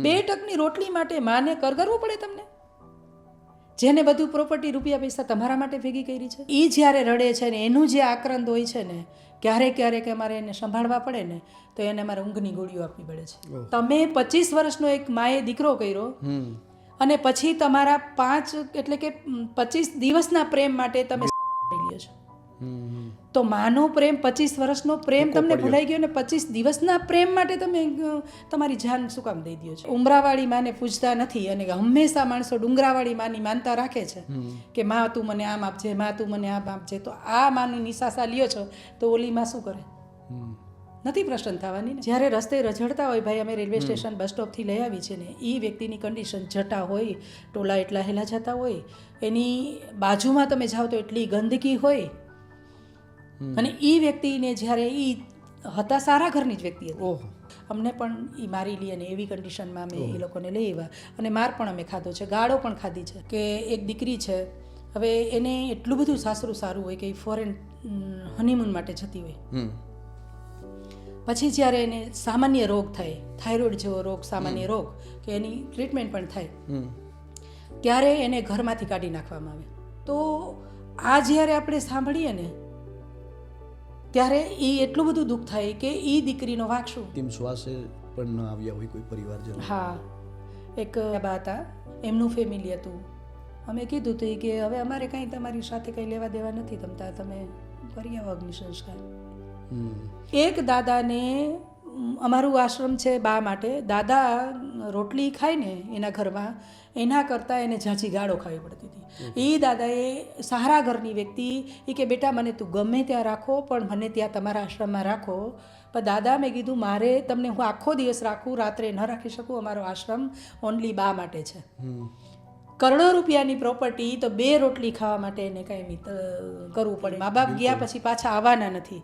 2 ટકની રોટલી માટે માને કરગરવું પડે તમને? જેને બધું પ્રોપર્ટી રૂપિયા પૈસા તમારા માટે ભેગી કરી છે, એ જ્યારે રડે છે ને એનું જે આક્રંદ હોય છે ને, ક્યારેક ક્યારેક અમારે એને સંભાળવા પડે ને તો એને અમારે ઊંઘની ગોળીઓ આપવી પડે છે. તમે 25 વર્ષનો એક માએ દીકરો કર્યો અને પછી તમારા 5 એટલે કે 25 દિવસના પ્રેમ માટે તમે લ્યો છો, તો માનો પ્રેમ 25 વર્ષનો પ્રેમ તમને ભૂલાઈ ગયો ને 25 દિવસના પ્રેમ માટે તમે તમારી જાન શું કામ દઈ દો છો? ઉમરાવાળી માને પૂછતા નથી અને હંમેશા માણસો ડુંગરાવાળી માની માનતા રાખે છે કે માં તું મને આમ આપજે, માં તું મને આમ આપજે. તો આ માની નિશાસા લ્યો છો તો ઓલી માં શું કરે? નથી પ્રશ્ન થવાની ને. જ્યારે રસ્તે રઝળતા હોય, ભાઈ અમે રેલવે સ્ટેશન બસ સ્ટોપથી લઈ આવી છે ને, એ વ્યક્તિની કન્ડિશન જટા હોય, ટોલા એટલા હેલા જતા હોય, એની બાજુમાં તમે જાઓ તો એટલી ગંદકી હોય, અને એ વ્યક્તિને જ્યારે એ હતા સારા ઘરની જ વ્યક્તિ હતી, અમને પણ એ મારી લી અને એવી કન્ડિશનમાં અમે એ લોકોને લઈ આવ્યા અને માર પણ અમે ખાધો છે, ગાળો પણ ખાધી છે. કે એક દીકરી છે, હવે એને એટલું બધું સાસરું સારું હોય કે એ ફોરેન હનીમૂન માટે જતી હોય, પછી જ્યારે એને સામાન્ય રોગ થાય, થાઇરોઇડ જેવો રોગ, સામાન્ય રોગ, કે એની ટ્રીટમેન્ટ પણ થાય, ત્યારે એને ઘરમાંથી કાઢી નાખવામાં આવે. તો આ જ્યારે આપણે સાંભળીએ ને ત્યારે એ એટલું બધું દુઃખ થાય કે એ દીકરીનો વાંક શું? તેમ શ્વાસે પણ ન આવ્યા હોય કોઈ પરિવારજન. હા, એક બા હતા, એમનું ફેમિલી હતું. અમે કીધું હતું કે હવે અમારે કંઈ તમારી સાથે કંઈ લેવા દેવા નથી, તમે કરી આવો અગ્નિ સંસ્કાર. એક દાદાને, અમારું આશ્રમ છે બા માટે, દાદા રોટલી ખાય ને એના ઘરમાં, એના કરતાં એને ઝાઝી ગાળો ખાવી પડતી હતી. એ દાદાએ સહારા ઘરની વ્યક્તિ, એ કે બેટા મને તું ગમે ત્યાં રાખો પણ મને ત્યાં તમારા આશ્રમમાં રાખો. પણ દાદા મેં કીધું મારે તમને હું આખો દિવસ રાખું, રાત્રે ન રાખી શકું, અમારો આશ્રમ ઓનલી બા માટે છે. કરોડો રૂપિયાની પ્રોપર્ટી, તો 2 રોટલી ખાવા માટે એને કાંઈ કરવું પડે. મા બાપ ગયા પછી પાછા આવવાના નથી,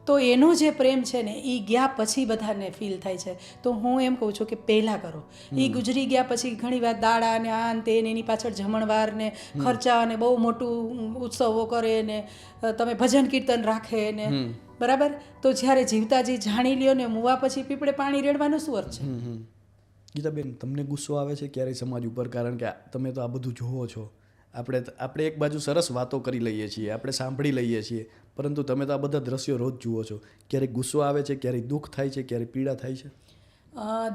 તો એનો જે પ્રેમ છે ને એ ગયા પછી બધાને ફીલ થાય છે. તો હું એમ કહું છું કે પહેલાં કરો. એ ગુજરી ગયા પછી ઘણીવાર દાડા ને આ ને તે ને એની પાછળ જમણવાર ને ખર્ચા અને બહુ મોટું ઉત્સવો કરે ને તમે ભજન કીર્તન રાખે ને, બરાબર. તો જ્યારે જીવતાજી જાણી લ્યો ને મુવા પછી પીપળે પાણી રેડવાનો શું અર્થ છે? ગીતાબેન, તમને ગુસ્સો આવે છે ક્યારેય સમાજ ઉપર? કારણ કે તમે તો આ બધું જોવો છો. આપણે એક બાજુ સરસ વાતો કરી લઈએ છીએ, આપણે સાંભળી લઈએ છીએ, પરંતુ તમે તો આ બધા દ્રશ્યો રોજ જુઓ છો. ક્યારેક ગુસ્સો આવે છે, ક્યારેક દુઃખ થાય છે, ક્યારેક પીડા થાય છે?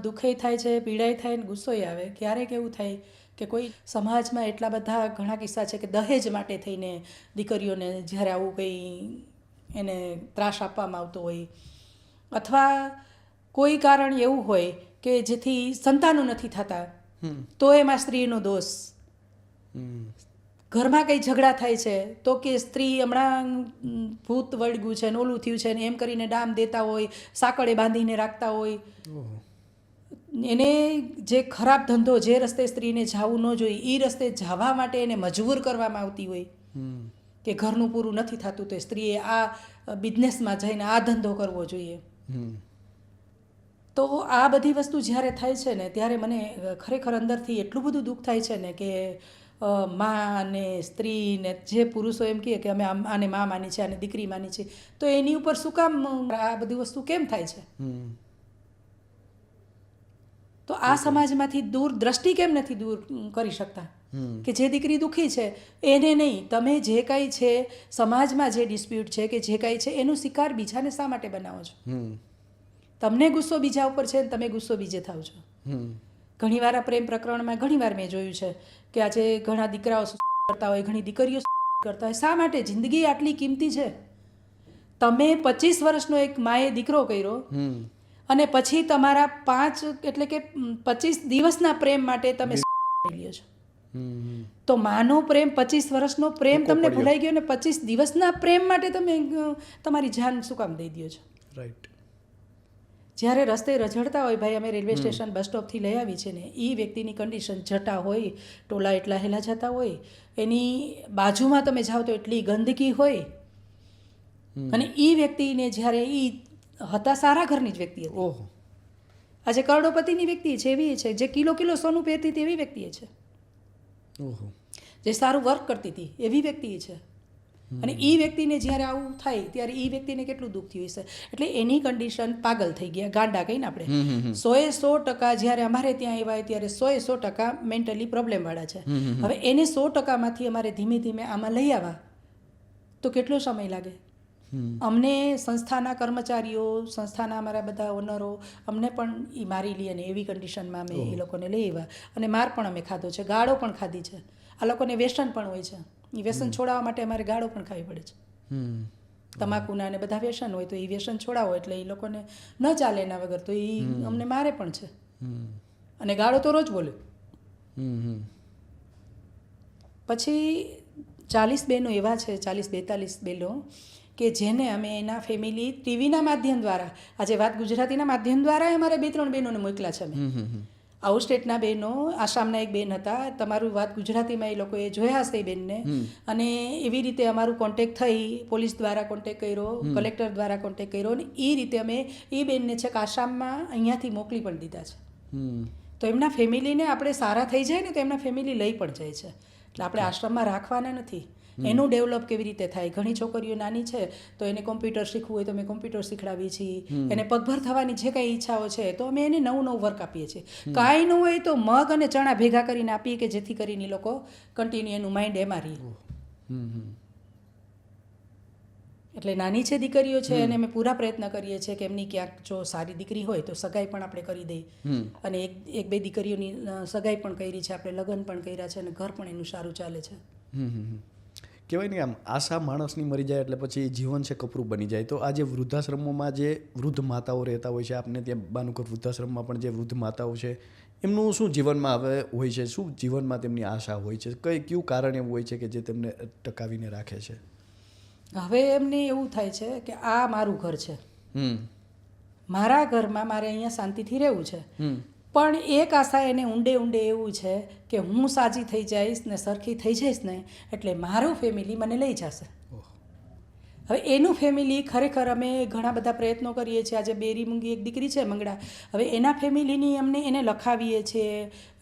દુઃખે થાય છે, પીડાય થાય ને ગુસ્સોય આવે. ક્યારેક એવું થાય કે કોઈ સમાજમાં એટલા બધા ઘણા કિસ્સા છે કે દહેજ માટે થઈને દીકરીઓને જ્યારે આવું કંઈ એને ત્રાસ આપવામાં આવતો હોય, અથવા કોઈ કારણ એવું હોય કે જેથી સંતાનો નથી થતા, તો એમાં સ્ત્રીનો દોષ. ઘરમાં કંઈ ઝઘડા થાય છે તો કે સ્ત્રી હમણાં ભૂત વળગ્યું છે ને ઓલું થયું છે ને એમ કરીને ડામ દેતા હોય, સાંકળે બાંધીને રાખતા હોય. એને જે ખરાબ ધંધો, જે રસ્તે સ્ત્રીને જવું ન જોઈએ એ રસ્તે જવા માટે એને મજબૂર કરવામાં આવતી હોય કે ઘરનું પૂરું નથી થતું તો સ્ત્રીએ આ બિઝનેસમાં જઈને આ ધંધો કરવો જોઈએ. તો આ બધી વસ્તુ જ્યારે થાય છે ને ત્યારે મને ખરેખર અંદરથી એટલું બધું દુઃખ થાય છે ને કે માં ને સ્ત્રી ને જે પુરુષો એમ કહે કે અમે આને માં માની છે, આને દીકરી માની છે, તો એની ઉપર શું કામ આ બધી વસ્તુ કેમ થાય છે? તો આ સમાજમાંથી દૂર દ્રષ્ટિ કેમ નથી દૂર કરી શકતા કે જે દીકરી દુઃખી છે એને નહીં, તમે જે કાંઈ છે સમાજમાં જે ડિસ્પ્યુટ છે કે જે કાંઈ છે એનું શિકાર બીજાને શા માટે બનાવો છો? તમને ગુસ્સો બીજા ઉપર છે ને તમે ગુસ્સો બીજે થાવ છો. ઘણીવાર આ પ્રેમ પ્રકરણમાં ઘણીવાર મેં જોયું છે કે આજે ઘણા દીકરાઓ કરતા હોય, ઘણી દીકરીઓ કરતા હોય. શા માટે? જિંદગી આટલી કિંમતી છે. તમે 25 વર્ષનો એક માએ દીકરો કર્યો અને પછી તમારા 5 એટલે કે 25 દિવસના પ્રેમ માટે તમે લ્યો છો, તો માનો પ્રેમ 25 વર્ષનો પ્રેમ તમને ભૂલાઈ ગયો ને 25 દિવસના પ્રેમ માટે તમે તમારી જાન શું કામ દઈ દો છો? રાઈટ. જ્યારે રસ્તે રઝળતા હોય, ભાઈ અમે રેલવે સ્ટેશન બસ સ્ટોપથી લઈ આવી છે ને, એ વ્યક્તિની કન્ડિશન જટા હોય, ટોલા એટલા હેલા જતા હોય, એની બાજુમાં તમે જાઓ તો એટલી ગંદકી હોય, અને એ વ્યક્તિને જ્યારે એ હતા સારા ઘરની જ વ્યક્તિ હતી, આજે કરોડોપતિની વ્યક્તિ છે, એવી છે જે કિલો સોનું પહેરતી હતી એવી વ્યક્તિ છે, જે સારું વર્ક કરતી હતી એવી વ્યક્તિ છે, અને એ વ્યક્તિને જ્યારે આવું થાય ત્યારે એ વ્યક્તિને કેટલું દુઃખ થયું હશે. એટલે એની કન્ડિશન પાગલ થઈ ગયા, ગાંડા કહીને આપણે. 100% જ્યારે અમારે ત્યાં આવ્યા ત્યારે 100% મેન્ટલી પ્રોબ્લેમવાળા છે. હવે એને 100%માંથી અમારે ધીમે ધીમે આમાં લઈ આવવા તો કેટલો સમય લાગે. અમને સંસ્થાના કર્મચારીઓ, સંસ્થાના અમારા બધા ઓનરો અમને પણ એ મારી લે અને એવી કન્ડિશનમાં અમે એ લોકોને લઈ આવ્યા. અને માર પણ અમે ખાધો છે, ગાળો પણ ખાધી છે. આ લોકોને વ્યસન પણ હોય છે. એ વ્યસન છોડાવવા માટે અમારે ગાળો પણ ખાવી પડે છે. તમાકુના ને બધા વ્યસન હોય તો એ વ્યસન છોડાવો એટલે એ લોકોને ન ચાલે એના વગર, તો એ અમને મારે પણ છે. અને ગાળો તો રોજ બોલે. પછી 40 બહેનો એવા છે, 40-42 બહેનો કે જેને અમે એના ફેમિલી ટીવીના માધ્યમ દ્વારા, આજે વાત ગુજરાતીના માધ્યમ દ્વારા અમારે 2-3 બહેનોને મોકલા છે. અમે આઉટ સ્ટેટના બહેનો, આસામના એક બેન હતા, તમારું વાત ગુજરાતીમાં એ લોકોએ જોયા હશે એ બેનને. અને એવી રીતે અમારું કોન્ટેક થઈ, પોલીસ દ્વારા કોન્ટેક કર્યો, કલેક્ટર દ્વારા કોન્ટેક કર્યો, અને એ રીતે અમે એ બેનને છે કે આસામમાં અહીંયાથી મોકલી પણ દીધા છે. તો એમના ફેમિલીને આપણે સારા થઈ જાય ને તો એમના ફેમિલી લઈ પણ જાય છે. એટલે આપણે આશ્રમમાં રાખવાના નથી. એનું ડેવલપ કેવી રીતે થાય. ઘણી છોકરીઓ નાની છે તો એને કોમ્પ્યુટર શીખવું હોય તો અમે કોમ્પ્યુટર શીખડાવીએ છીએ. એને પગભર થવાની જે કંઈ ઈચ્છાઓ છે તો અમે એને નવું વર્ક આપીએ છીએ. કાંઈ ન હોય તો મગ અને ચણા ભેગા કરીને આપીએ કે જેથી કરીને એ લોકો કન્ટિન્યુ એનું માઇન્ડ એમાં રહે. એટલે નાની છે દીકરીઓ છે અને અમે પૂરા પ્રયત્ન કરીએ છીએ કે એમની ક્યાંક જો સારી દીકરી હોય તો સગાઈ પણ આપણે કરી દઈએ. અને એક બે દીકરીઓની સગાઈ પણ કરી છે આપણે, લગ્ન પણ કર્યા છે અને ઘર પણ એનું સારું ચાલે છે. કહેવાય ને આમ આશા માણસની મરી જાય એટલે પછી જીવન છે કપરું બની જાય. તો આ જે વૃદ્ધાશ્રમોમાં જે વૃદ્ધ માતાઓ રહેતા હોય છે, આપને ત્યાં બાનુકર વૃદ્ધાશ્રમમાં પણ જે વૃદ્ધ માતાઓ છે એમનું શું જીવનમાં હવે હોય છે, શું જીવનમાં તેમની આશા હોય છે, કયું કારણ એવું હોય છે કે જે તેમને ટકાવીને રાખે છે? હવે એમને એવું થાય છે કે આ મારું ઘર છે, મારા ઘરમાં મારે અહીંયા શાંતિથી રહેવું છે. પણ એક આશા એને ઊંડે એવું છે કે હું સાજી થઈ જઈશ ને સરખી થઈ જઈશ ને એટલે મારું ફેમિલી મને લઈ જશે. હવે એનું ફેમિલી ખરેખર અમે ઘણા બધા પ્રયત્નો કરીએ છીએ. આજે બેરી મૂંગી એક દીકરી છે મંગળા, હવે એના ફેમિલીની અમને એને લખાવીએ છીએ.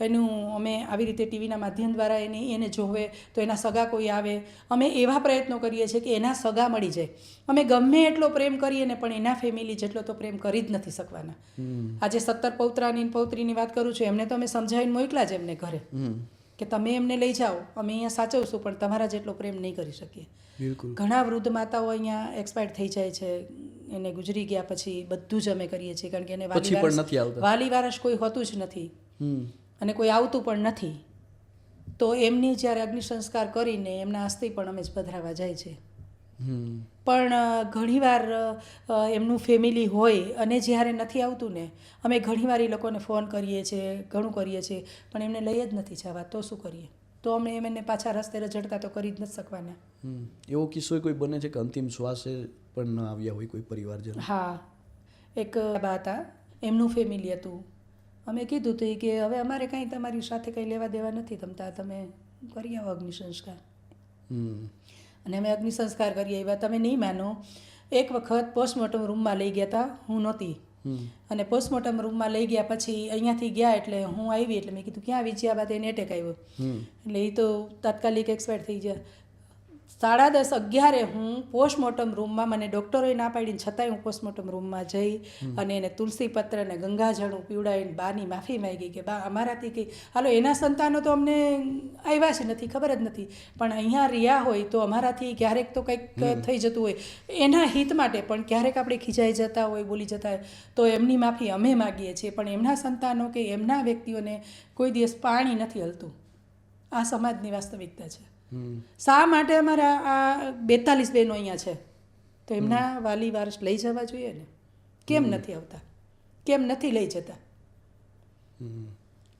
એનું અમે આવી રીતે ટીવીના માધ્યમ દ્વારા એને જોવે તો એના સગા કોઈ આવે, અમે એવા પ્રયત્નો કરીએ છીએ કે એના સગા મળી જાય. અમે ગમે એટલો પ્રેમ કરીએ ને પણ એના ફેમિલી જેટલો તો પ્રેમ કરી જ નથી શકવાના. આજે 17 પૌત્રાની પૌત્રીની વાત કરું છું, એમને તો અમે સમજાવીને મોકલા જ એમને ઘરે કે તમે એમને લઈ જાઓ, અમે અહીંયા સાચવશું પણ તમારા જેટલો પ્રેમ નહીં કરી શકીએ. ઘણા વૃદ્ધ માતાઓ અહીંયા એક્સપાયર થઈ જાય છે, એને ગુજરી ગયા પછી બધું જ અમે કરીએ છીએ કારણ કે એને વાલી વારસ કોઈ હોતું જ નથી અને કોઈ આવતું પણ નથી. તો એમની જ્યારે અગ્નિ સંસ્કાર કરીને એમના અસ્થિ પણ અમે જ પધરાવા જાય છે. પણ ઘણીવાર એમનું ફેમિલી હોય અને જ્યારે નથી આવતું ને અમે ઘણીવાર એ લોકોને ફોન કરીએ છીએ, ઘણું કરીએ છીએ પણ એમને લઈ જ નથી જવા. તો શું કરીએ? તો અમે એમને પાછા રસ્તે રજડતા તો કરી જ નથી શકવાના. એવો કિસ્સો કોઈ બને છે કે અંતિમ શ્વાસે પણ ન આવ્યા હોય કોઈ પરિવારજન? હા, એક બા હતા, એમનું ફેમિલી હતું. અમે કીધું હતું કે હવે અમારે કાંઈ તમારી સાથે કંઈ લેવા દેવા નથી, તમે કરી આવો અગ્નિ સંસ્કાર. અને અમે અગ્નિ સંસ્કાર કરી આવ્યા. તમે નહીં માનો, એક વખત પોસ્ટમોર્ટમ રૂમમાં લઈ ગયા હતા, હું નહોતી. અને પોસ્ટમોર્ટમ રૂમમાં લઈ ગયા પછી અહીંયાથી ગયા એટલે હું આવી એટલે મેં કીધું ક્યાં આવી છે? આ બાદ એને એટેક આવ્યો એટલે એ તો તાત્કાલિક એક્સપાયર થઈ ગયા. 10:30-11 હું પોસ્ટમોર્ટમ રૂમમાં, મને ડૉક્ટરોએ ના પાડીને છતાંય હું પોસ્ટમોર્ટમ રૂમમાં જઈ અને એને તુલસી પત્ર અને ગંગાજળ પીવડાવીને બાની માફી માંગી કે બા અમારાથી કંઈ હાલો, એના સંતાનો તો અમને આવ્યા જ નથી, ખબર જ નથી, પણ અહીંયા રહ્યા હોય તો અમારાથી ક્યારેક તો કંઈક થઈ જતું હોય એના હિત માટે, પણ ક્યારેક આપણે ખીજાઈ જતા હોય, બોલી જતા હોય તો એમની માફી અમે માગીએ છીએ. પણ એમના સંતાનો કે એમના વ્યક્તિઓને કોઈ દિવસ પાણી નથી હલતું. આ સમાજની વાસ્તવિકતા છે. શા માટે અમારા આ 42 બહેનો અહીંયા છે તો એમના વાલી વારસ લઈ જવા જોઈએ ને? કેમ નથી આવતા? કેમ નથી લઈ જતા?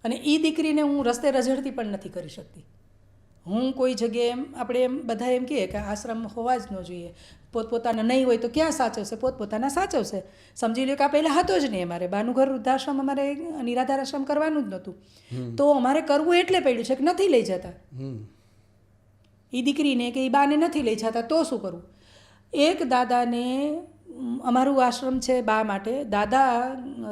અને એ દીકરીને હું રસ્તે રઝળતી પણ નથી કરી શકતી. હું કોઈ જગ્યાએ આપણે એમ બધા એમ કહીએ કે આશ્રમ હોવા જ ન જોઈએ, પોતપોતાના નહીં હોય તો ક્યાં સાચવશે? પોતપોતાના સાચવશે. સમજી લો કે આ પહેલાં હતો જ નહીં. અમારે બાનુઘર વૃદ્ધાશ્રમ અમારે નિરાધાર આશ્રમ કરવાનું જ નહોતું, તો અમારે કરવું એટલે પડ્યું છે કે નથી લઈ જતા એ દીકરીને કે એ બાને નથી લઈ જતા. તો શું કરવું? એક દાદાને, અમારું આશ્રમ છે બા માટે, દાદા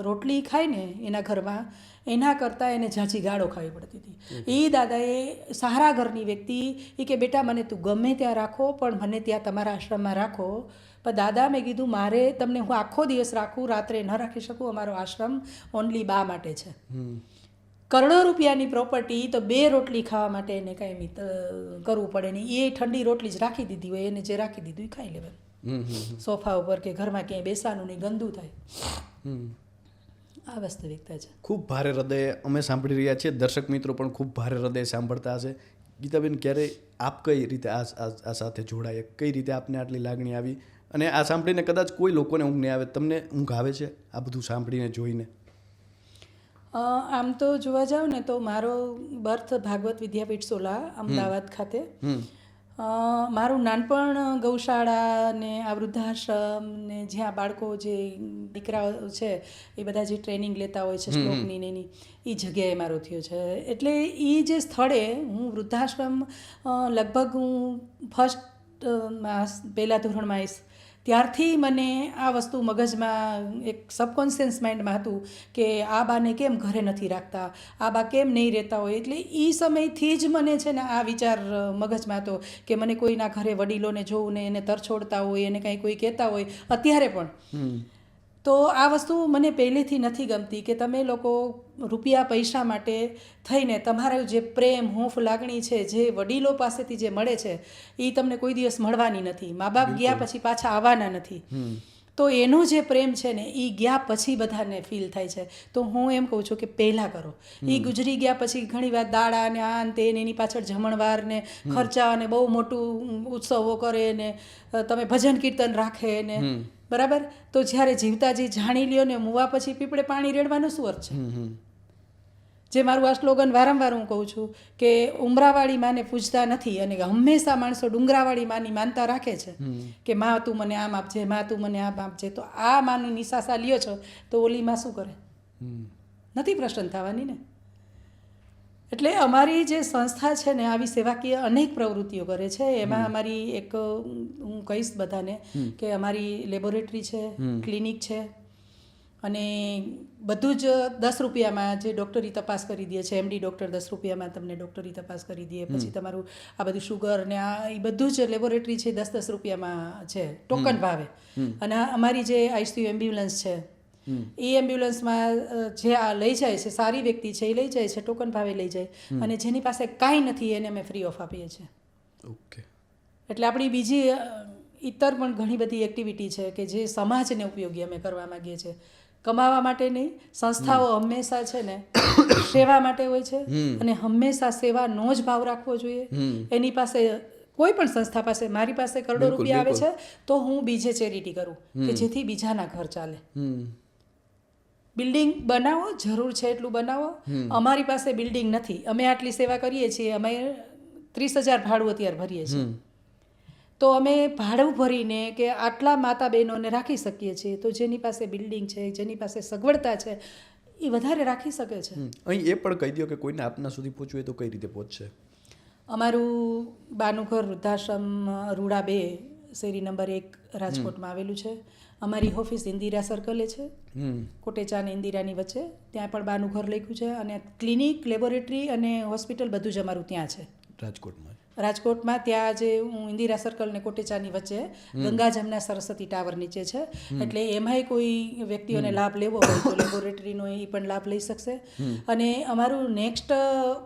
રોટલી ખાય ને એના ઘરમાં એના કરતાં એને ઝાઝી ગાળો ખાવી પડતી હતી. એ દાદાએ સારા ઘરની વ્યક્તિ એ કે બેટા મને તું ગમે ત્યાં રાખો પણ મને ત્યાં તમારા આશ્રમમાં રાખો. પણ દાદા મેં કીધું મારે તમને હું આખો દિવસ રાખું રાત્રે ન રાખી શકું. અમારો આશ્રમ ઓનલી બા માટે છે. કરોડો રૂપિયાની પ્રોપર્ટી તો 2 રોટલી ખાવા માટે એને કાંઈ કરવું પડે નહીં. એ ઠંડી રોટલી જ રાખી દીધી હોય એને જે રાખી દીધું એ ખાઈ લેવાનું સોફા ઉપર કે ઘરમાં ક્યાંય બેસવાનું નહીં ગંદુ થાય. આ વાસ્તવિકતા છે. ખૂબ ભારે હૃદય અમે સાંભળી રહ્યા છીએ, દર્શક મિત્રો પણ ખૂબ ભારે હૃદય સાંભળતા હશે. ગીતાબેન, ક્યારે આપ કઈ રીતે આ સાથે જોડાયા, કઈ રીતે આપને આટલી લાગણી આવી? અને આ સાંભળીને કદાચ કોઈ લોકોને ઊંઘ નહીં આવે, તમને ઊંઘ આવે છે આ બધું સાંભળીને જોઈને? આમ તો જોવા જાવ ને તો મારો બર્થ ભાગવત વિદ્યાપીઠ સોલા અમદાવાદ ખાતે. મારું નાનપણ ગૌશાળા ને આ વૃદ્ધાશ્રમ ને જ્યાં બાળકો જે દીકરાઓ છે એ બધા જે ટ્રેનિંગ લેતા હોય છે શ્લોકની ને એની એ જગ્યાએ મારો થયો છે. એટલે એ જે સ્થળે હું વૃદ્ધાશ્રમ લગભગ હું ફર્સ્ટ પહેલા ધોરણમાં આવીશ ત્યારથી મને આ વસ્તુ મગજમાં એક સબકોન્શિયસ માઇન્ડમાં હતું કે આ બાને કેમ ઘરે નથી રાખતા, આ બા કેમ નહીં રહેતા હોય. એટલે એ સમયથી જ મને છે ને આ વિચાર મગજમાં હતો કે મને કોઈના ઘરે વડીલોને જોવું ને એને તરછોડતા હોય એને કાંઈ કોઈ કહેતા હોય અત્યારે પણ. તો આ વસ્તુ મને પહેલેથી નથી ગમતી કે તમે લોકો રૂપિયા પૈસા માટે થઈને તમારો જે પ્રેમ હૂંફ લાગણી છે જે વડીલો પાસેથી જે મળે છે એ તમને કોઈ દિવસ મળવાની નથી. મા બાપ ગયા પછી પાછા આવવાના નથી. તો એનો જે પ્રેમ છે ને એ ગયા પછી બધાને ફીલ થાય છે. તો હું એમ કહું છું કે પહેલાં કરો. એ ગુજરી ગયા પછી ઘણીવાર દાડા ને આ ને તે એની પાછળ જમણવાર ને ખર્ચા અને બહુ મોટું ઉત્સવો કરે ને તમે ભજન કીર્તન રાખે ને બરાબર. તો જ્યારે જીવતાજી જાણી લ્યો ને મુવા પછી પીપળે પાણી રેડવાનો શું અર્થ છે? જે મારું આ સ્લોગન વારંવાર હું કહું છું કે ઉમરાવાળી માને પૂજતા નથી અને હંમેશા માણસો ડુંગરાવાળી માની માનતા રાખે છે કે માં તું મને આમ આપજે, માં તું મને આમ આપજે. તો આ માની નિશાસા લ્યો છો તો ઓલી માં શું કરે? નથી પ્રસન્ન થવાની ને. એટલે અમારી જે સંસ્થા છે ને આવી સેવાકીય અનેક પ્રવૃત્તિઓ કરે છે. એમાં અમારી એક હું કહીશ બધાને કે અમારી લેબોરેટરી છે, ક્લિનિક છે અને બધું જ 10 રૂપિયામાં જે ડૉક્ટરી તપાસ કરી દે છે. એમડી ડૉક્ટર 10 રૂપિયામાં તમને ડૉક્ટરી તપાસ કરી દે. પછી તમારું આ બધું શુગર ને આ એ બધું જ લેબોરેટરી છે 10 રૂપિયામાં છે ટોકન ભાવે. અને અમારી જે આઈસીયુ એમ્બ્યુલન્સ છે એ એમ્બ્યુલન્સમાં જે આ લઈ જાય છે સારી વ્યક્તિ છે એ લઈ જાય છે ટોકન ભાવે લઈ જાય અને જેની પાસે કાંઈ નથી એને અમે ફ્રી ઓફ આપીએ છીએ. ઓકે. એટલે આપણી બીજી ઇતર પણ ઘણી બધી એક્ટિવિટી છે કે જે સમાજને ઉપયોગી અમે કરવા માગીએ છીએ. કમાવા માટે નહીં. સંસ્થાઓ હંમેશા છે ને સેવા માટે હોય છે અને હંમેશા સેવાનો જ ભાવ રાખવો જોઈએ. એની પાસે કોઈ પણ સંસ્થા પાસે મારી પાસે કરોડો રૂપિયા આવે છે તો હું બીજે ચેરિટી કરું કે જેથી બીજાના ઘર ચાલે. બિલ્ડિંગ બનાવો, જરૂર છે એટલું બનાવો. અમારી પાસે બિલ્ડિંગ નથી, અમે આટલી સેવા કરીએ છીએ, અમે 30,000 ભાડું અત્યારે ભરીએ છીએ. તો અમે ભાડું ભરીને કે આટલા માતા બહેનોને રાખી શકીએ છીએ. તો જેની પાસે બિલ્ડિંગ છે, જેની પાસે સગવડતા છે એ વધારે રાખી શકે છે. અહીં એ પણ કહી દો કે કોઈને આપના સુધી પહોંચવું હોય તો કઈ રીતે પહોંચશે? અમારું બાનું ઘર વૃદ્ધાશ્રમ રૂડા 2 શેરી નંબર 1 રાજકોટમાં આવેલું છે. અમારી ઓફિસ ઇન્દિરા સર્કલે છે, કોટેચા અને ઇન્દિરાની વચ્ચે. ત્યાં પણ બાનું ઘર લખ્યું છે અને ક્લિનિક, લેબોરેટરી અને હોસ્પિટલ બધું જ અમારું ત્યાં છે રાજકોટમાં. ત્યાં જે હું ઇન્દિરા સર્કલ ને કોટેચાની વચ્ચે ગંગા જમના સરસ્વતી ટાવર નીચે છે. એટલે એમાંય કોઈ વ્યક્તિઓને લાભ લેવો હોય તો લેબોરેટરીનો એ પણ લાભ લઈ શકશે. અને અમારું નેક્સ્ટ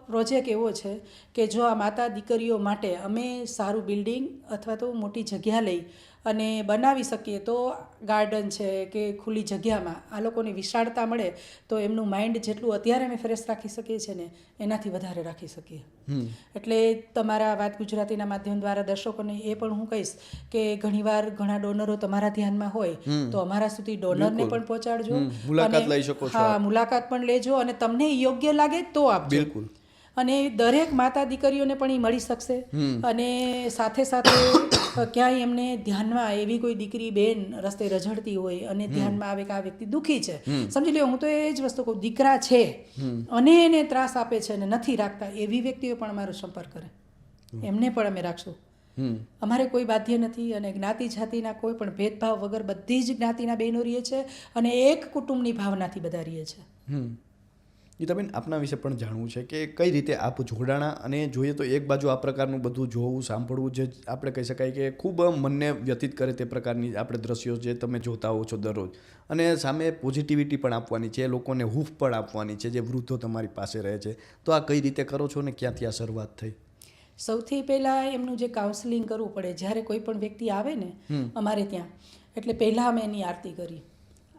પ્રોજેક્ટ એવો છે કે જો આ માતા દીકરીઓ માટે અમે સારું બિલ્ડિંગ અથવા તો મોટી જગ્યા લઈ અને બનાવી શકીએ તો ગાર્ડન છે કે ખુલ્લી જગ્યામાં આ લોકોને વિશાળતા મળે તો એમનું માઇન્ડ જેટલું અત્યારે અમે ફ્રેશ રાખી શકીએ છીએ ને એનાથી વધારે રાખી શકીએ. એટલે તમારા વાત ગુજરાતીના માધ્યમ દ્વારા દર્શકોને એ પણ હું કહીશ કે ઘણીવાર ઘણા ડોનરો તમારા ધ્યાનમાં હોય તો અમારા સુધી ડોનરને પણ પહોંચાડજો, મુલાકાત લઈ શકો છો. હા, મુલાકાત પણ લેજો અને તમને યોગ્ય લાગે તો આપજો. બિલકુલ. અને દરેક માતા દીકરીઓને પણ એ મળી શકશે. અને સાથે સાથે ક્યાંય એમને ધ્યાનમાં એવી કોઈ દીકરી બેન રસ્તે રઝળતી હોય અને ધ્યાનમાં આવે કે આ વ્યક્તિ દુઃખી છે, સમજી લો, હું તો એ જ વસ્તુ કહું, દીકરા છે અને એને ત્રાસ આપે છે અને નથી રાખતા, એવી વ્યક્તિઓ પણ અમારો સંપર્ક કરે, એમને પણ અમે રાખશું. અમારે કોઈ બાધ્ય નથી અને જ્ઞાતિ જાતિના કોઈ પણ ભેદભાવ વગર બધી જ જ્ઞાતિના બહેનો રહીએ છે અને એક કુટુંબની ભાવનાથી બધા રહીએ છે. ગીતાબેન, આપના વિશે પણ જાણવું છે કે કઈ રીતે આપ જોડાણા, અને જોઈએ તો એક બાજુ આ પ્રકારનું બધું જોવું સાંભળવું, જે આપણે કહી શકાય કે ખૂબ મનને વ્યતીત કરે તે પ્રકારની આપણે દ્રશ્યો જે તમે જોતા હો છો દરરોજ, અને સામે પોઝિટિવિટી પણ આપવાની છે, લોકોને હૂફ પણ આપવાની છે, જે વૃદ્ધો તમારી પાસે રહે છે, તો આ કઈ રીતે કરો છો ને ક્યાંથી આ શરૂઆત થઈ? સૌથી પહેલાં એમનું જે કાઉન્સેલિંગ કરવું પડે, જ્યારે કોઈ પણ વ્યક્તિ આવે ને અમારે ત્યાં, એટલે પહેલાં અમે એની આરતી કરી,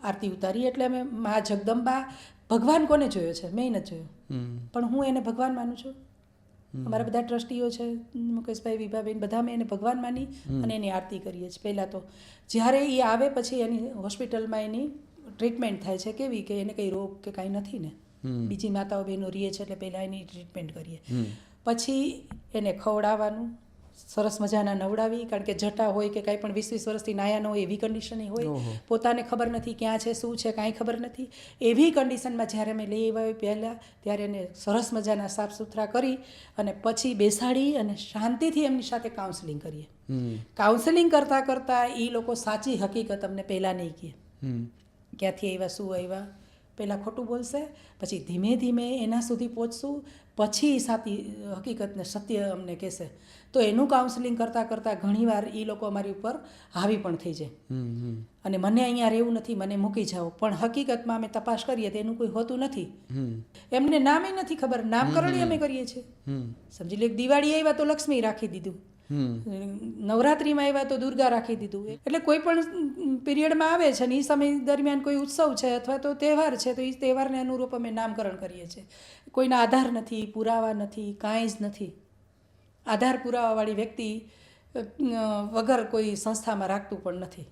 આરતી ઉતારી. એટલે અમે મા જગદંબા, ભગવાન કોને જોયો છે? મેં નથી જોયો, પણ હું એને ભગવાન માનું છું. અમારા બધા ટ્રસ્ટીઓ છે, મુકેશભાઈ, વિભાબેન, બધા અમે એને ભગવાન માની અને એની આરતી કરીએ છીએ. પહેલાં તો જ્યારે એ આવે પછી એની હોસ્પિટલમાં એની ટ્રીટમેન્ટ થાય છે. કેવી કે એને કંઈ રોગ કે કાંઈ નથી ને, બીજી માતાઓ બહેનો રહીએ છે, એટલે પહેલાં એની ટ્રીટમેન્ટ કરીએ. પછી એને ખવડાવવાનું, સરસ મજાના નવડાવી, કારણ કે જટા હોય કે કાંઈ પણ 20-20 વર્ષથી નાયા ન હોય એવી કન્ડિશન હોય, પોતાને ખબર નથી ક્યાં છે શું છે કાંઈ ખબર નથી, એવી કન્ડિશનમાં જ્યારે અમે લઈ આવ્યા પહેલાં, ત્યારે એને સરસ મજાના સાફ સુથરા કરી અને પછી બેસાડી અને શાંતિથી એમની સાથે કાઉન્સેલિંગ કરીએ. કાઉન્સેલિંગ કરતાં કરતાં એ લોકો સાચી હકીકત અમને પહેલાં નહીં કહે, ક્યાંથી આવ્યા, શું આવ્યા, પહેલાં ખોટું બોલશે, પછી ધીમે ધીમે એના સુધી પહોંચશું, પછી સાચી હકીકતને સત્ય અમને કહેશે. તો એનું કાઉન્સેલિંગ કરતાં કરતાં ઘણીવાર એ લોકો અમારી ઉપર હાવી પણ થઈ જાય અને મને અહીંયા રહેવું નથી, મને મૂકી જાઓ, પણ હકીકતમાં અમે તપાસ કરીએ તો એનું કોઈ હોતું નથી. એમને નામે નથી ખબર, નામકરણ અમે કરીએ છીએ. સમજી લો, દિવાળી આવ્યા તો લક્ષ્મી રાખી દીધું, નવરાત્રિમાં આવ્યા તો દુર્ગા રાખી દીધું. એટલે કોઈ પણ પીરિયડમાં આવે છે ને એ સમય દરમિયાન કોઈ ઉત્સવ છે અથવા તો તહેવાર છે, તો એ તહેવારને અનુરૂપ અમે નામકરણ કરીએ છીએ. કોઈના આધાર નથી, પુરાવા નથી, કાંઈ જ નથી. આધાર પુરાવાવાળી વ્યક્તિ વગર કોઈ સંસ્થામાં રાખતું પણ નથી.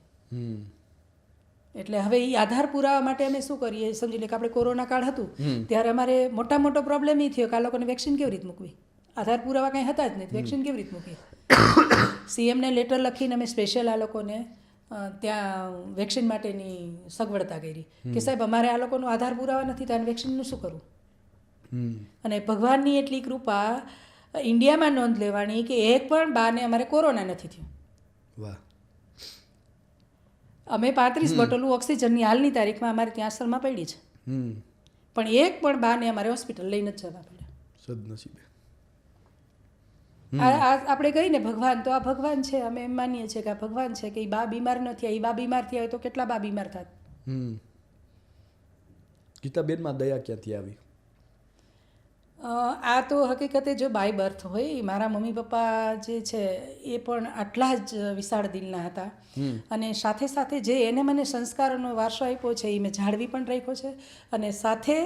એટલે હવે એ આધાર પુરાવા માટે અમે શું કરીએ, સમજી લે કે આપણે કોરોના કાળ હતું ત્યારે અમારે મોટો પ્રોબ્લેમ એ થયો કે આ લોકોને વેક્સિન કેવી રીતે મૂકવી. આધાર પુરાવા કાંઈ હતા જ નહીં, વેક્સિન કેવી રીતે મૂકવી. સીએમને લેટર લખીને અમે સ્પેશિયલ આ લોકોને ત્યાં વેક્સિન માટેની સગવડતા કરી કે સાહેબ અમારે આ લોકોનો આધાર પુરાવા નથી, તો આને વેક્સિનનું શું કરવું. અને ભગવાનની એટલી કૃપા, ઇન્ડિયામાં નોંધ લેવાની કે એક પણ બાને અમારે કોરોના નથી થયું. વાહ. અમે 35 બોટલો ઓક્સિજનની હાલની તારીખમાં અમારે ત્યાં આશ્રમમાં પડી છે, પણ એક પણ બાને અમારે હોસ્પિટલ લઈને જ જવા પડે. સદનસીબે. આપણે કહીએ ને ભગવાન, તો આ ભગવાન છે. અમે એમ માનીએ છીએ કે આ ભગવાન છે કે એ બા બીમાર ન થયા. એ બા બીમાર થયા હોય તો કેટલા બા બીમાર થાત. ગીતાબેનમાં દયા ક્યાંથી આવી? આ તો હકીકતે જો બાય બર્થ હોય, મારા મમ્મી પપ્પા જે છે એ પણ આટલા જ વિશાળ દિલના હતા, અને સાથે સાથે જે એને મને સંસ્કારોનો વારસો આપ્યો છે એ મેં જાળવી પણ રાખ્યો છે. અને સાથે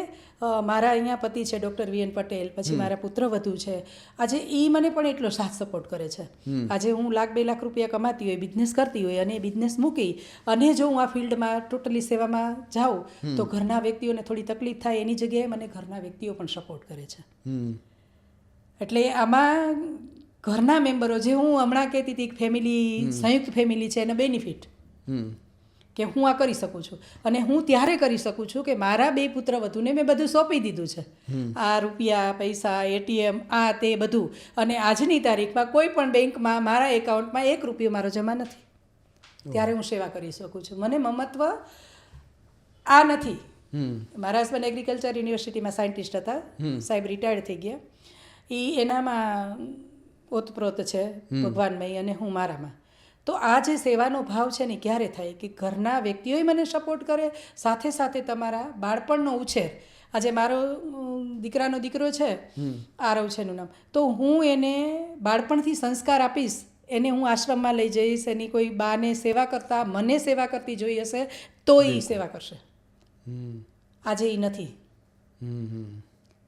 મારા અહીંયા પતિ છે ડૉક્ટર વીએન પટેલ, પછી મારા પુત્રવધુ છે, આજે એ મને પણ એટલો સાથ સપોર્ટ કરે છે. આજે હું 1-2 લાખ રૂપિયા કમાતી હોય, બિઝનેસ કરતી હોય, અને એ બિઝનેસ મૂકી અને જો હું આ ફિલ્ડમાં ટોટલી સેવામાં જાઉં તો ઘરના વ્યક્તિઓને થોડી તકલીફ થાય, એની જગ્યાએ મને ઘરના વ્યક્તિઓ પણ સપોર્ટ કરે છે. એટલે આમાં ઘરના મેમ્બરો, જે હું હમણાં કહેતી હતી ફેમિલી, સંયુક્ત ફેમિલી છે, એને બેનિફિટ કે હું આ કરી શકું છું. અને હું ત્યારે કરી શકું છું કે મારા 2 પુત્રવધુને મેં બધું સોંપી દીધું છે, આ રૂપિયા, પૈસા, એટીએમ, આ તે બધું. અને આજની તારીખમાં કોઈ પણ બેંકમાં મારા એકાઉન્ટમાં 1 રૂપિયો મારો જમા નથી, ત્યારે હું સેવા કરી શકું છું. મને મમત્વ આ નથી. મારા હસબન્ડ એગ્રીકલ્ચર યુનિવર્સિટીમાં સાયન્ટિસ્ટ હતા, સાહેબ રિટાયર્ડ થઈ ગયા. એ એનામાં ઓતપ્રોત છે ભગવાનમય, અને હું મારામાં. તો આ જે સેવાનો ભાવ છે ને ક્યારે થાય કે ઘરના વ્યક્તિઓય મને સપોર્ટ કરે, સાથે સાથે તમારા બાળપણનો ઉછેર. આજે મારો દીકરાનો દીકરો છે, આરવ છે એનું નામ, તો હું એને બાળપણથી સંસ્કાર આપીશ, એને હું આશ્રમમાં લઈ જઈશ, એની કોઈ બાને સેવા કરતા, મને સેવા કરતી જોઈ હશે તો એ સેવા કરશે. આજે એ નથી.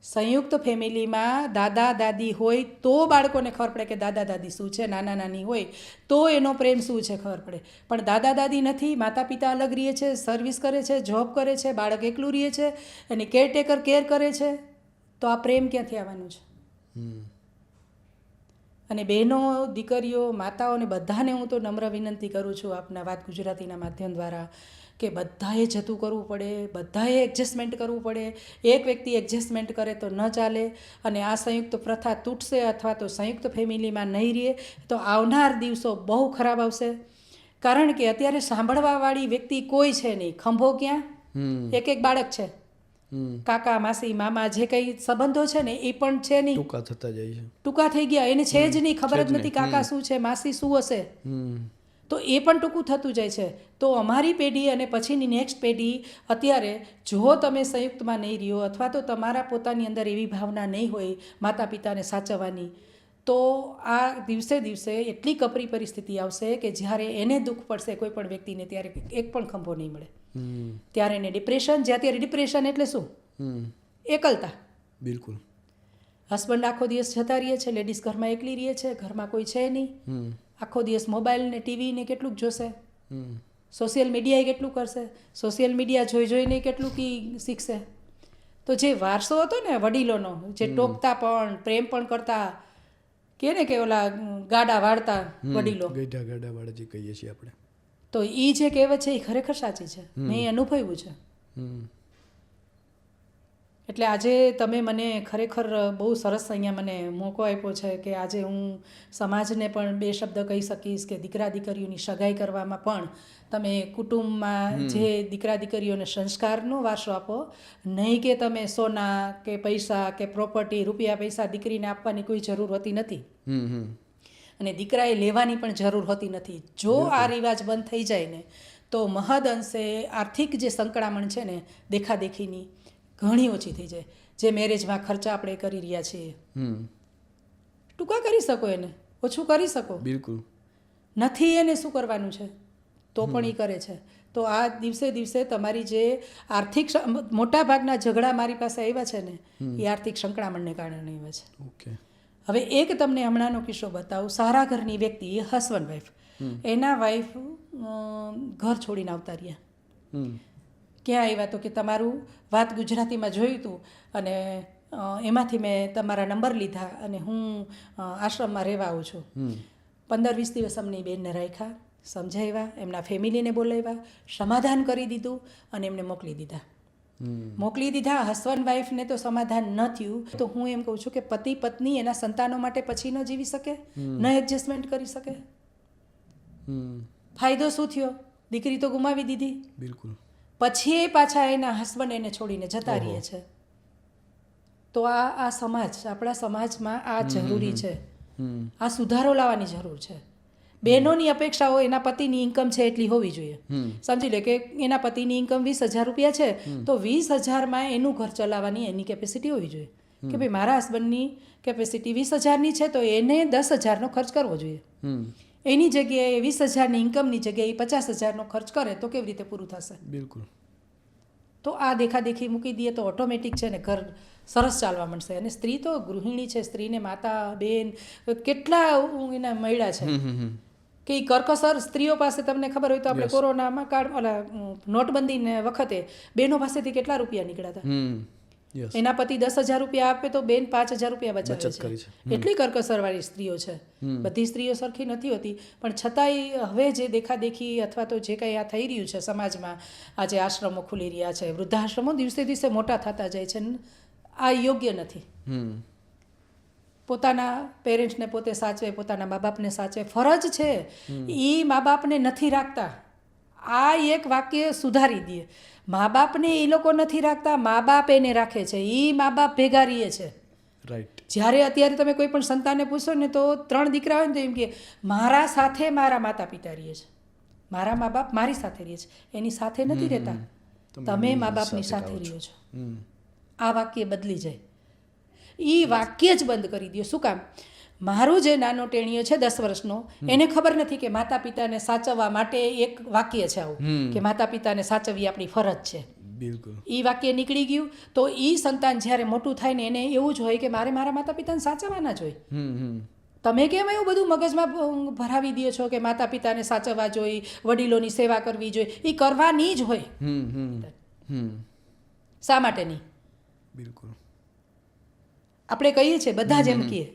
સંયુક્ત ફેમિલીમાં દાદા દાદી હોય તો બાળકોને ખબર પડે કે દાદા દાદી શું છે, નાના નાની હોય તો એનો પ્રેમ શું છે ખબર પડે. પણ દાદા દાદી નથી, માતા પિતા અલગ રહે છે, સર્વિસ કરે છે, જોબ કરે છે, બાળક એકલું રહે છે, એની કેરટેકર કેર કરે છે, તો આ પ્રેમ ક્યાંથી આવવાનું છે. અને બહેનો, દીકરીઓ, માતાઓને બધાને હું તો નમ્ર વિનંતી કરું છું આપના વાત ગુજરાતીના માધ્યમ દ્વારા કે બધાએ જતું કરવું પડે, બધાએ એડજસ્ટમેન્ટ કરવું પડે. એક વ્યક્તિ એડજસ્ટમેન્ટ કરે તો ન ચાલે. અને આ સંયુક્ત પ્રથા તૂટશે અથવા તો સંયુક્ત ફેમિલીમાં નહીં રહે તો આવનાર દિવસો બહુ ખરાબ આવશે. કારણ કે અત્યારે સાંભળવાવાળી વ્યક્તિ કોઈ છે નહીં. ખંભો ક્યાં? એક બાળક છે, કાકા માસી મામા જે કંઈ સંબંધો છે ને એ પણ છે નહીં, ટૂંકા થતા જાય છે. ટૂંકા થઈ ગયા, એને છે જ નહીં, ખબર જ નથી કાકા શું છે, માસી શું હશે, તો એ પણ ટૂંકું થતું જાય છે. તો અમારી પેઢી અને પછીની નેક્સ્ટ પેઢી અત્યારે જો તમે સંયુક્તમાં નહીં રહ્યો અથવા તો તમારા પોતાની અંદર એવી ભાવના નહીં હોય માતા પિતાને સાચવવાની, તો આ દિવસે દિવસે એટલી કપરી પરિસ્થિતિ આવશે કે જ્યારે એને દુઃખ પડશે કોઈ પણ વ્યક્તિને ત્યારે એક પણ ખંભો નહીં મળે, ત્યારે એને ડિપ્રેશન, જે અત્યારે ડિપ્રેશન એટલે શું, એકલતા. બિલકુલ. હસબન્ડ આખો દિવસ જતા રહીએ છે, લેડીઝ ઘરમાં એકલી રહીએ છે, ઘરમાં કોઈ છે નહીં, આખો દિવસ મોબાઈલ ને ટીવી ને કેટલું જોશે, સોશિયલ મીડિયા કેટલું કરશે, સોશિયલ મીડિયા જોઈ જોઈને કેટલું કી શીખશે. તો જે વારસો હતો ને વડીલોનો, જે ટોકતા પણ પ્રેમ પણ કરતા, કે ને કે ઓલા ગાડા વાળતા વડીલો, ગઈઢા ગાડા વાળા જે કહીએ છીએ આપણે, તો એ જે કહેવત છે એ ખરેખર સાચી છે, મેં એ અનુભવ્યું છે. એટલે આજે તમે મને ખરેખર બહુ સરસ અહીંયા મને મોકો આપ્યો છે કે આજે હું સમાજને પણ બે શબ્દ કહી શકીશ કે દીકરા દીકરીઓની સગાઈ કરવામાં પણ તમે કુટુંબમાં જે દીકરા દીકરીઓને સંસ્કારનો વારસો આપો, નહીં કે તમે સોના કે પૈસા કે પ્રોપર્ટી રૂપિયા પૈસા દીકરીને આપવાની કોઈ જરૂર હોતી નથી, અને દીકરાએ લેવાની પણ જરૂર હોતી નથી. જો આ રિવાજ બંધ થઈ જાય ને તો મહદ અંશે આર્થિક જે સંકળામણ છે ને દેખાદેખીની ઘણી ઓછી થઈ જાય. જે મેરેજમાં ખર્ચા આપણે કરી રહ્યા છીએ, ટૂંકા કરી શકો, એને ઓછું કરી શકો. બિલકુલ. નથી એને શું કરવાનું છે તો પણ એ કરે છે. તો આ દિવસે દિવસે તમારી જે આર્થિક મોટા ભાગના ઝઘડા મારી પાસે આવ્યા છે ને એ આર્થિક સંકળામણને કારણે આવ્યા છે. ઓકે. હવે એક તમને હમણાંનો કિસ્સો બતાવું. સારા ઘરની વ્યક્તિ, હસબન્ડ વાઈફ, એના વાઈફ ઘર છોડીને આવતા રહ્યા. ક્યાં આવ્યા તો કે તમારું વાત ગુજરાતીમાં જોયું હતું અને એમાંથી મેં તમારા નંબર લીધા અને હું આશ્રમમાં રહેવા આવું છું. 15-20 દિવસ અમને બેનને રાખ્યા, સમજાવ્યા, એમના ફેમિલીને બોલાવ્યા, સમાધાન કરી દીધું અને એમને મોકલી દીધા. હસબન્ડ વાઈફને તો સમાધાન ન થયું. તો હું એમ કહું છું કે પતિ પત્ની એના સંતાનો માટે પછી ન જીવી શકે, ન એડજસ્ટમેન્ટ કરી શકે. ફાયદો શું થયો? દીકરી તો ગુમાવી દીધી. બિલકુલ. પછી એ પાછા એના હસબન્ડ એને છોડીને જતા રહીએ છે. તો આ સમાજ, આપણા સમાજમાં આ જરૂરી છે, આ સુધારો લાવવાની જરૂર છે. બહેનોની અપેક્ષાઓ એના પતિની ઇન્કમ છે એટલી હોવી જોઈએ. સમજી લે કે એના પતિની ઇન્કમ 20,000 રૂપિયા છે તો 20,000માં એનું ઘર ચલાવવાની એની કેપેસિટી હોવી જોઈએ કે ભાઈ મારા હસબન્ડની કેપેસિટી 20,000ની છે તો એને 10,000નો ખર્ચ કરવો જોઈએ. એની જગ્યાએ 20,000ની ઇન્કમની જગ્યાએ 50,000નો ખર્ચ કરે તો કેવી રીતે પૂરું થશે? બિલકુલ. તો આ દેખાદેખી મૂકી દઈએ તો ઓટોમેટિક છે ને ઘર સરસ ચાલવા માંડશે. અને સ્ત્રી તો ગૃહિણી છે, સ્ત્રીને માતા, બેન કેટલા એના મળ્યા છે કે એ કરકસર સ્ત્રીઓ પાસે. તમને ખબર હોય તો આપણે કોરોનામાં ઓલા નોટબંધીને વખતે બહેનો પાસેથી કેટલા રૂપિયા નીકળ્યા હતા. એના પતિ 10,000 રૂપિયા આપે તો બેન 5,000 રૂપિયા બચાવે છે. એટલી કરકસરવાળી સ્ત્રીઓ છે. બધી સ્ત્રીઓ સરખી નથી હોતી, પણ છતાંય હવે જે દેખાદેખી અથવા તો જે કંઈ આ થઈ રહ્યું છે સમાજમાં, આજે આશ્રમો ખુલી રહ્યા છે, વૃદ્ધાશ્રમો દિવસે દિવસે મોટા થતા જાય છે, આ યોગ્ય નથી. પોતાના પેરેન્ટ્સને પોતે સાચવે, પોતાના મા બાપને સાચવે, ફરજ છે. એ મા બાપને નથી રાખતા, આ એક વાક્ય સુધારી દે. મા બાપને એ લોકો નથી રાખતા, મા બાપ એને રાખે છે. એ મા બાપ ભેગા રહીએ છે. રાઈટ. જ્યારે અત્યારે તમે કોઈ પણ સંતાનને પૂછો ને તો 3 દીકરા હોય ને તો એમ કે મારા સાથે મારા માતા પિતા રહીએ છે, મારા મા બાપ મારી સાથે રહીએ છે. એની સાથે નથી રહેતા, તમે મા બાપની સાથે રહ્યો છો. આ વાક્ય બદલી જાય. એ વાક્ય જ બંધ કરી દો. શું કામ? મારું જે નાનો ટેણીયો છે 10 વર્ષનો, એને ખબર નથી કે માતા પિતાને સાચવવા માટે એક વાક્ય છે આવું કે માતા પિતાને સાચવવી આપણી ફરજ છે. બિલકુલ. એ વાક્ય નીકળી ગયું તો એ સંતાન જ્યારે મોટું થાય ને એને એવું જ હોય કે મારે મારા માતા પિતાને સાચવવાના જ હોય. તમે કેમ એવું બધું મગજમાં ભરાવી દો છો કે માતા પિતાને સાચવવા જોઈએ, વડીલોની સેવા કરવી જોઈએ? એ કરવાની જ હોય. શા માટે નહીં? બિલકુલ. આપણે કહીએ છીએ બધા જ એમ કહીએ.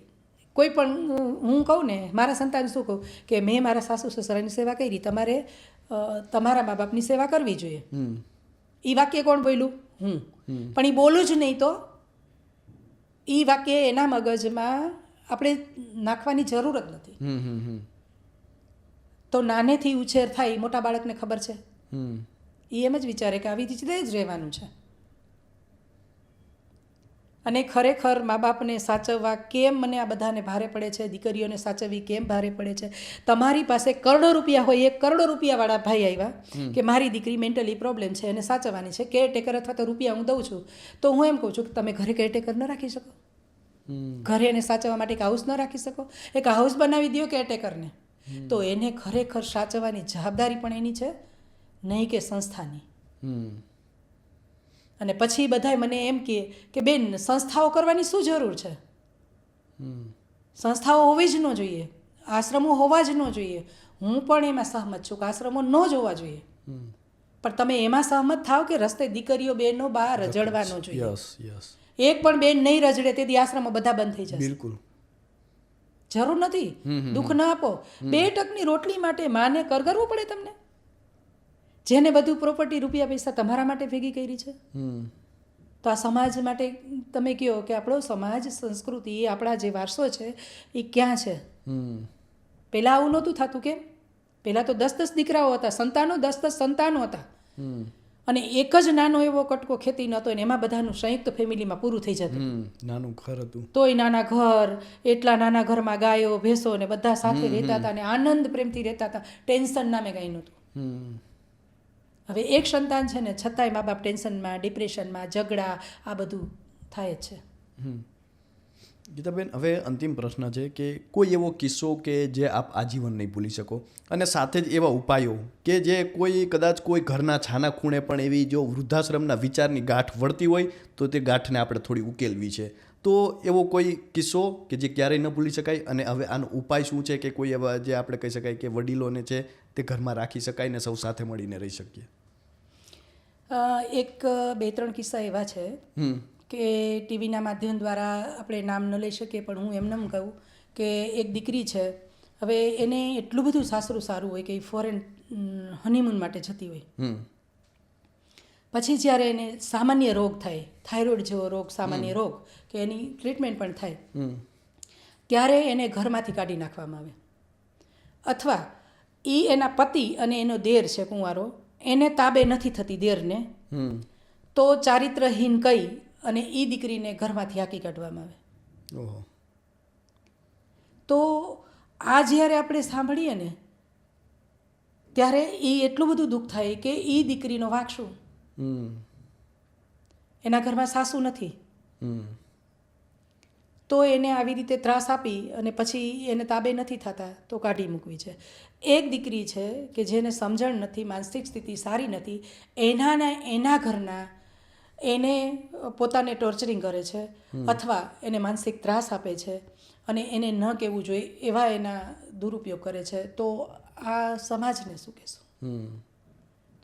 કોઈ પણ હું કહું ને, મારા સંતાન શું કહું કે મેં મારા સાસુ સસરાની સેવા કરી, તમારે તમારા મા બાપની સેવા કરવી જોઈએ. એ વાક્ય કોણ બોલ્યું? હું. પણ એ બોલું જ નહીં તો એ વાક્ય એના મગજમાં આપણે નાખવાની જરૂર જ નથી. તો નાનેથી ઉછેર થાય, મોટા બાળકને ખબર છે, એ એમ જ વિચારે કે આવી રીતે જ રહેવાનું છે. અને ખરેખર મા બાપને સાચવવા કેમ મને આ બધાને ભારે પડે છે, દીકરીઓને સાચવવી કેમ ભારે પડે છે. તમારી પાસે કરોડો રૂપિયા હોય, 1 કરોડ રૂપિયાવાળા ભાઈ આવ્યા કે મારી દીકરી મેન્ટલી પ્રોબ્લેમ છે એને સાચવવાની છે, કેરટેકર અથવા તો રૂપિયા હું દઉં છું, તો હું એમ કહું છું કે તમે ઘરે કેરટેકર ન રાખી શકો? ઘરે એને સાચવવા માટે એક હાઉસ ન રાખી શકો? એક હાઉસ બનાવી દો કેરટેકરને, તો એને ખરેખર સાચવવાની જવાબદારી પણ એની છે, નહીં કે સંસ્થાની. અને પછી બધાય મને એમ કહે કે બેન સંસ્થાઓ કરવાની શું જરૂર છે? સંસ્થાઓ હોવી જ ન જોઈએ, આશ્રમો હોવા જ ન જોઈએ. હું પણ એમાં સહમત છું કે આશ્રમો ન જ હોવા જોઈએ, પણ તમે એમાં સહમત થાવ કે રસ્તે દીકરીઓ બહેનો બહાર રજડવા ન જોઈએ. યસ યસ, એક પણ બેન નહીં રજડે તેથી આશ્રમો બધા બંધ થઈ જશે. બિલકુલ જરૂર નથી, દુઃખ ન આપો. 2 ટકની રોટલી માટે માને કરગરવું પડે તમને? જેને બધું પ્રોપર્ટી રૂપિયા પૈસા તમારા માટે ભેગી કરી છે, તો આ સમાજ માટે તમે કહો કે આપણો સમાજ સંસ્કૃતિ આપણા જે વારસો છે એ ક્યાં છે? પહેલાં આવું નહોતું થતું કેમ? પહેલાં તો 10-10 દીકરાઓ હતા, સંતાનો 10-10 સંતાનો હતા, અને એક જ નાનો એવો કટકો ખેતી નહોતો, અને એમાં બધાનું સંયુક્ત ફેમિલીમાં પૂરું થઈ જતું. નાનું ઘર હતું, તોય નાના ઘર, એટલા નાના ઘરમાં ગાયો ભેંસો ને બધા સાથે રહેતા હતા, અને આનંદ પ્રેમથી રહેતા હતા. ટેન્શન નામે કાંઈ નહોતું. હવે એક સંતાન છે ને છતાંય મા બાપ ટેન્શનમાં, ડિપ્રેશનમાં, ઝઘડા, આ બધું થાય જ છે. ગીતાબેન, હવે અંતિમ પ્રશ્ન છે કે કોઈ એવો કિસ્સો કે જે આપ આજીવન નહીં ભૂલી શકો, અને સાથે જ એવા ઉપાયો કે જે કોઈ કદાચ કોઈ ઘરના છાના ખૂણે પણ એવી જો વૃદ્ધાશ્રમના વિચારની ગાંઠ વળતી હોય તો તે ગાંઠને આપણે થોડી ઉકેલવી છે, તો એવો કોઈ કિસ્સો કે જે ક્યારેય ન ભૂલી શકાય, અને હવે આનો ઉપાય શું છે કે કોઈ એવા જે આપણે કહી શકાય કે વડીલોને છે તે ઘરમાં રાખી શકાય ને સૌ સાથે મળીને રહી શકીએ? એક 2-3 કિસ્સા એવા છે કે ટીવીના માધ્યમ દ્વારા આપણે નામ ન લઈ શકીએ, પણ હું એમને એમ કહું કે એક દીકરી છે, હવે એને એટલું બધું સાસરું સારું હોય કે એ ફોરેન હનીમૂન માટે જતી હોય, પછી જ્યારે એને સામાન્ય રોગ થાય, થાઇરોઇડ જેવો રોગ, સામાન્ય રોગ કે એની ટ્રીટમેન્ટ પણ થાય, ત્યારે એને ઘરમાંથી કાઢી નાખવામાં આવે, અથવા એ એના પતિ અને એનો દેર છે કુંવારો, એને તાબે નથી થતી દેરને, તો ચારિત્રહીન કહી અને એ દીકરીને ઘરમાંથી હાંકી કાઢવામાં આવે. તો આ જ્યારે આપણે સાંભળીએ ને ત્યારે એ એટલું બધું દુઃખ થાય કે એ દીકરીનો વાંક શું? એના ઘરમાં સાસુ નથી, તો એને આવી રીતે ત્રાસ આપી અને પછી એને તાબે નથી થતા તો કાઢી મૂકવી છે. એક દીકરી છે કે જેને સમજણ નથી, માનસિક સ્થિતિ સારી નથી, એના ઘરના એને પોતાને ટોર્ચરિંગ કરે છે અથવા એને માનસિક ત્રાસ આપે છે અને એને ન કહેવું જોઈએ એવા એના દુરુપયોગ કરે છે, તો આ સમાજને શું કહેશું?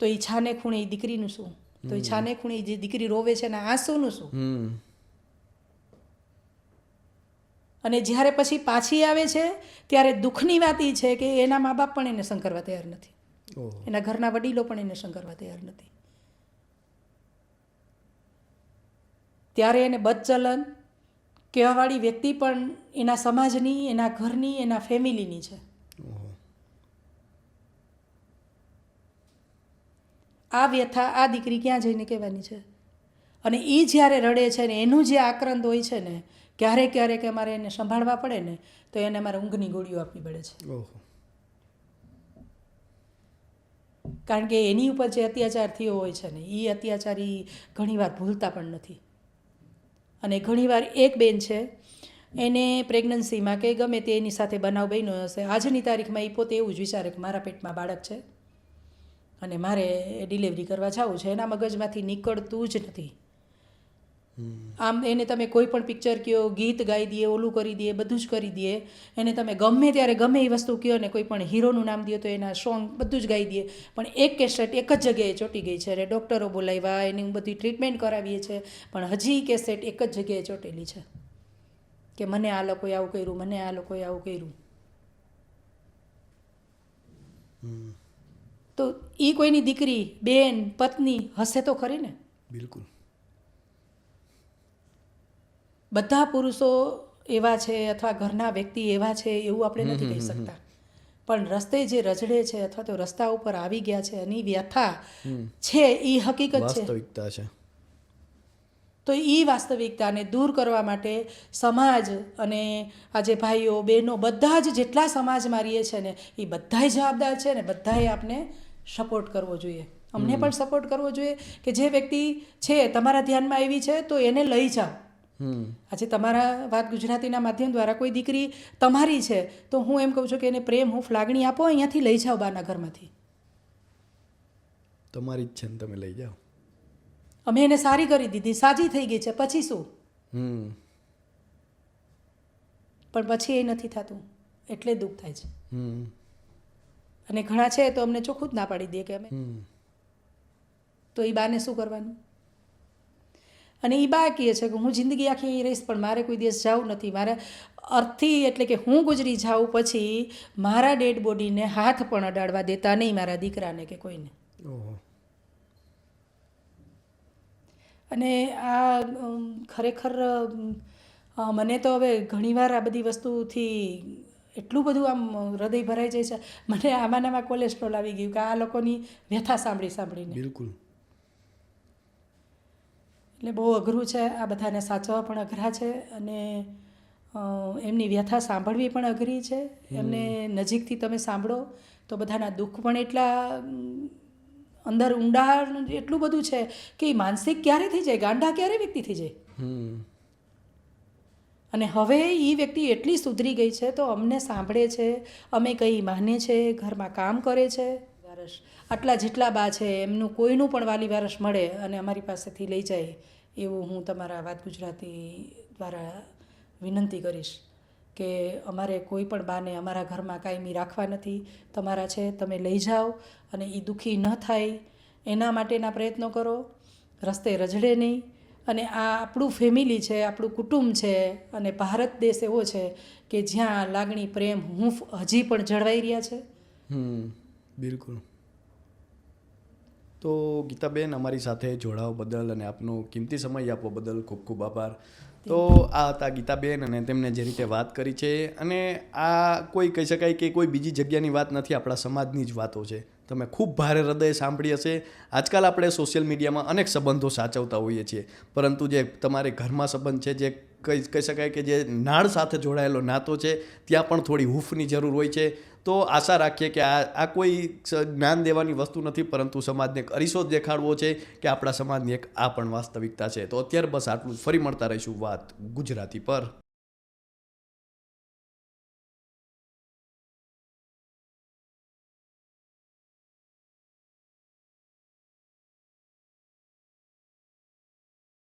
તો એ છાને ખૂણે એ દીકરીનું શું? તો એ છાને ખૂણે જે દીકરી રોવે છે એના આંસુનું શું? અને જ્યારે પછી પાછી આવે છે ત્યારે દુઃખની વાત એ છે કે એના મા બાપ પણ એને સંકરવા તૈયાર નથી, એના ઘરના વડીલો પણ એને સંકરવા તૈયાર નથી. ત્યારે એને બદચલન કહેવાવાળી વ્યક્તિ પણ એના સમાજની, એના ઘરની, એના ફેમિલીની છે. આ વ્યથા આ દીકરી ક્યાં જઈને કહેવાની છે? અને એ જ્યારે રડે છે ને એનું જે આક્રંદ હોય છે ને, ક્યારેક ક્યારેક અમારે એને સંભાળવા પડે ને તો એને અમારે ઊંઘની ગોળીઓ આપવી પડે છે, કારણ કે એની ઉપર જે અત્યાચાર થયો હોય છે ને એ અત્યાચાર એ ઘણીવાર ભૂલતા પણ નથી. અને ઘણીવાર એક બેન છે, એને પ્રેગ્નન્સીમાં કે ગમે તે એની સાથે બનાવ બન્યો હશે, આજની તારીખમાં એ પોતે એવું જ વિચારે કે મારા પેટમાં બાળક છે અને મારે ડિલિવરી કરવા જવું છે, એના મગજમાંથી નીકળતું જ નથી. આમ એને તમે કોઈ પણ પિક્ચર કહો, ગીત ગાઈ દઈએ, ઓલું કરી દઈએ, બધું જ કરી દઈએ, એને તમે ગમે ત્યારે ગમે એ વસ્તુ કહો ને, કોઈ પણ હીરોનું નામ દો તો એના સોંગ બધું જ ગાઈ દઈએ, પણ એક કેસેટ એક જ જગ્યાએ ચોંટી ગઈ છે. અને ડૉક્ટરો બોલાવ્યા, એની બધી ટ્રીટમેન્ટ કરાવીએ છીએ, પણ હજી કેસેટ એક જ જગ્યાએ ચોંટેલી છે કે મને આ લોકોએ આવું કર્યું, મને આ લોકોએ આવું કર્યું. તો એ કોઈની દીકરી, બેન, પત્ની હશે તો ખરી ને? બિલકુલ. બધા પુરુષો એવા છે અથવા ઘરના વ્યક્તિ એવા છે એવું આપણે નથી કહી શકતા, પણ રસ્તે જે રજડે છે અથવા તો રસ્તા ઉપર આવી ગયા છે એની વ્યથા છે, એ હકીકત છે, વાસ્તવિકતા છે. તો એ વાસ્તવિકતાને દૂર કરવા માટે સમાજ અને આજે ભાઈઓ બહેનો બધા જ જેટલા સમાજમાં રહીએ છે ને એ બધાય જવાબદાર છે ને બધાએ આપને સપોર્ટ કરવો જોઈએ. અમને પણ સપોર્ટ કરવો જોઈએ કે જે વ્યક્તિ છે તમારા ધ્યાનમાં આવી છે તો એને લઈ જાઓ. આજે તમારા વાત ગુજરાતીના માધ્યમ દ્વારા કોઈ દીકરી તમારી છે તો હું એમ કહું છું કે એને પ્રેમ હું લાગણી આપો, અહીંયાથી લઈ જાઓ બાના ઘરમાંથી. તમારી જ છે ને તમે લઈ જાઓ. અમે એને સારી કરી દીધી, સાજી થઈ ગઈ છે, પછી શું? પણ પછી એ નથી થતું એટલે દુઃખ થાય છે. અને ઘણા છે તો અમને ચોખ્ખું જ ના પાડી દે કે અમે તો એ બાને શું કરવાનું. અને એ બા કહે છે કે હું જિંદગી આખી અહીં રહીશ પણ મારે કોઈ દિવસ જવું નથી. મારે અર્થી એટલે કે હું ગુજરી જાઉં પછી મારા ડેડ બોડીને હાથ પણ અડાડવા દેતા નહીં મારા દીકરાને કે કોઈને. અને આ ખરેખર મને તો હવે ઘણીવાર આ બધી વસ્તુથી એટલું બધું આમ હૃદય ભરાઈ જાય છે. મને આમાં કોલેસ્ટ્રોલ આવી ગયું કે આ લોકોની વ્યથા સાંભળીને. બિલકુલ. એટલે બહુ અઘરું છે. આ બધાને સાચવવા પણ અઘરા છે અને એમની વ્યથા સાંભળવી પણ અઘરી છે. એમને નજીકથી તમે સાંભળો તો બધાના દુઃખ પણ એટલા અંદર ઊંડાણ એટલું બધું છે કે એ માનસિક ક્યારે થઈ જાય, ગાંડા ક્યારે વ્યક્તિ થઈ જાય. અને હવે એ વ્યક્તિ એટલી સુધરી ગઈ છે તો અમને સાંભળે છે, અમે કંઈ માને છે, ઘરમાં કામ કરે છે. વારસ આટલા જેટલા બા છે એમનું કોઈનું પણ વાલી વારસ મળે અને અમારી પાસેથી લઈ જાય એવું હું તમારા વાત ગુજરાતી દ્વારા વિનંતી કરીશ કે અમારે કોઈ પણ બાને અમારા ઘરમાં કાયમી રાખવા નથી. તમારા છે તમે લઈ જાઓ અને એ દુઃખી ન થાય એના માટેના પ્રયત્નો કરો, રસ્તે રઝળે નહીં. અને આ આપણું ફેમિલી છે, આપણું કુટુંબ છે અને ભારત દેશ એવો છે કે જ્યાં લાગણી, પ્રેમ, હૂંફ હજી પણ જળવાઈ રહ્યા છે. બિલકુલ. તો ગીતાબેન, અમારી સાથે જોડાવા બદલ અને આપનો કિંમતી સમય આપવા બદલ ખૂબ ખૂબ આભાર. તો આ હતા ગીતાબેન અને તેમને જે રીતે વાત કરી છે અને આ કોઈ કહી શકાય કે કોઈ બીજી જગ્યાની વાત નથી, આપણા સમાજની જ વાતો છે. તમે ખૂબ ભારે હૃદય સાંભળી હશે. આજકાલ આપણે સોશિયલ મીડિયામાં અનેક સંબંધો સાચવતા હોઈએ છીએ, પરંતુ જે તમારે ઘરમાં સંબંધ છે, જે કહી શકાય કે જે નાળ સાથે જોડાયેલો નાતો છે, ત્યાં પણ થોડી હૂંફની જરૂર હોય છે. તો આશા રાખીએ કે આ કોઈ જ્ઞાન દેવાની વસ્તુ નથી, પરંતુ સમાજને એક અરીસો દેખાડવો છે કે આપણા સમાજની એક આ પણ વાસ્તવિકતા છે. તો અત્યારે બસ આટલું. ફરી મળતા રહીશું વાત ગુજરાતી પર.